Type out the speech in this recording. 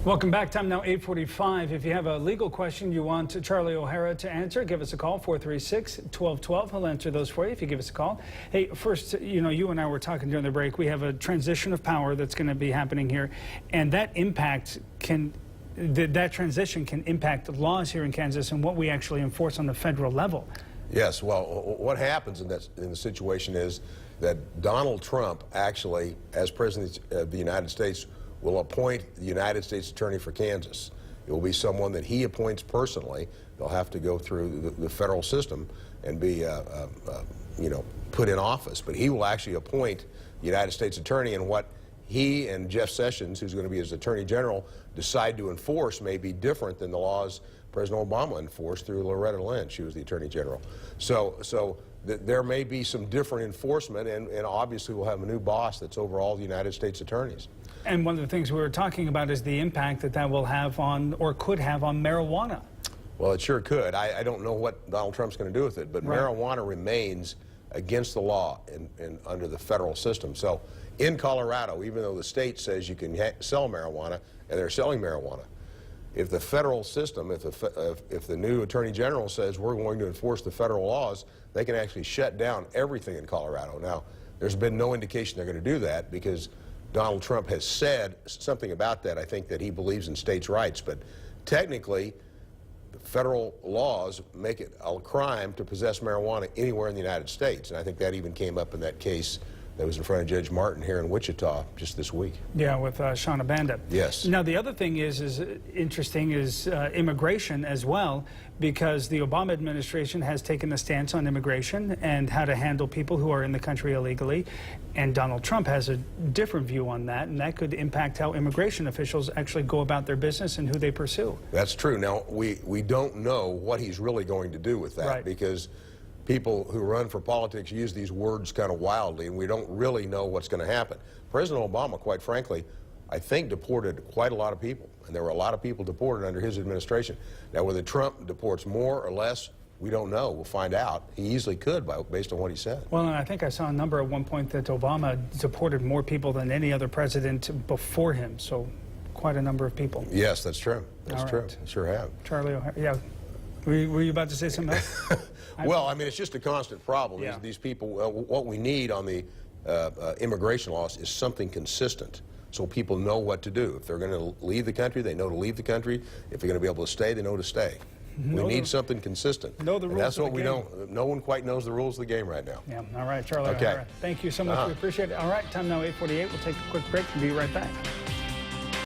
Welcome back. Time now 8:45. If you have a legal question you want Charlie O'Hara to answer, give us a call, 436-1212. He'll answer those for you if you give us a call. Hey, first, you and I were talking during the break. We have a transition of power that's going to be happening here, and that transition can impact laws here in Kansas and what we actually enforce on the federal level. Yes, well, what happens in the situation is that Donald Trump actually, as President of the United States, will appoint the United States Attorney for Kansas. It will be someone that he appoints personally. They'll have to go through the federal system and be, put in office. But he will actually appoint the United States Attorney, and what he and Jeff Sessions, who's going to be his Attorney General, decide to enforce may be different than the laws President Obama enforced through Loretta Lynch. She was the Attorney General. So there may be some different enforcement, and obviously we'll have a new boss that's over all the United States attorneys. And one of the things we were talking about is the impact that will have on, or could have on, marijuana. Well, it sure could. I don't know what Donald Trump's going to do with it, but right. Marijuana remains against the law under the federal system. So in Colorado, even though the state says you can sell marijuana, and they're selling marijuana, if the federal system, if the new Attorney General says we're going to enforce the federal laws, they can actually shut down everything in Colorado. Now, there's been no indication they're going to do that because Donald Trump has said something about that. I think that he believes in states' rights, but technically, the federal laws make it a crime to possess marijuana anywhere in the United States, and I think that even came up in that case that was in front of Judge Martin here in Wichita just this week. Yeah, with Shauna Banda. Yes. Now, the other thing is interesting is immigration as well, because the Obama administration has taken a stance on immigration and how to handle people who are in the country illegally, and Donald Trump has a different view on that, and that could impact how immigration officials actually go about their business and who they pursue. That's true. Now, we don't know what he's really going to do with that, right, because people who run for politics use these words kind of wildly, and we don't really know what's going to happen. President Obama, quite frankly, I think deported quite a lot of people, and there were a lot of people deported under his administration. Now, whether Trump deports more or less, we don't know. We'll find out. He easily could, based on what he said. Well, and I think I saw a number at one point that Obama deported more people than any other president before him, so quite a number of people. Yes, that's true. That's true. Sure have. Charlie O'Hara, yeah. Were you about to say something else? Well, I mean, it's just a constant problem. Yeah. These people, what we need on the immigration laws is something consistent so people know what to do. If they're going to leave the country, they know to leave the country. If they're going to be able to stay, they know to stay. We need something consistent. Know the rules. And that's what we don't. No one quite knows the rules of the game right now. Yeah. All right, Charlie O'Hara. Thank you so much. We appreciate it. All right, time now 8:48. We'll take a quick break and be right back.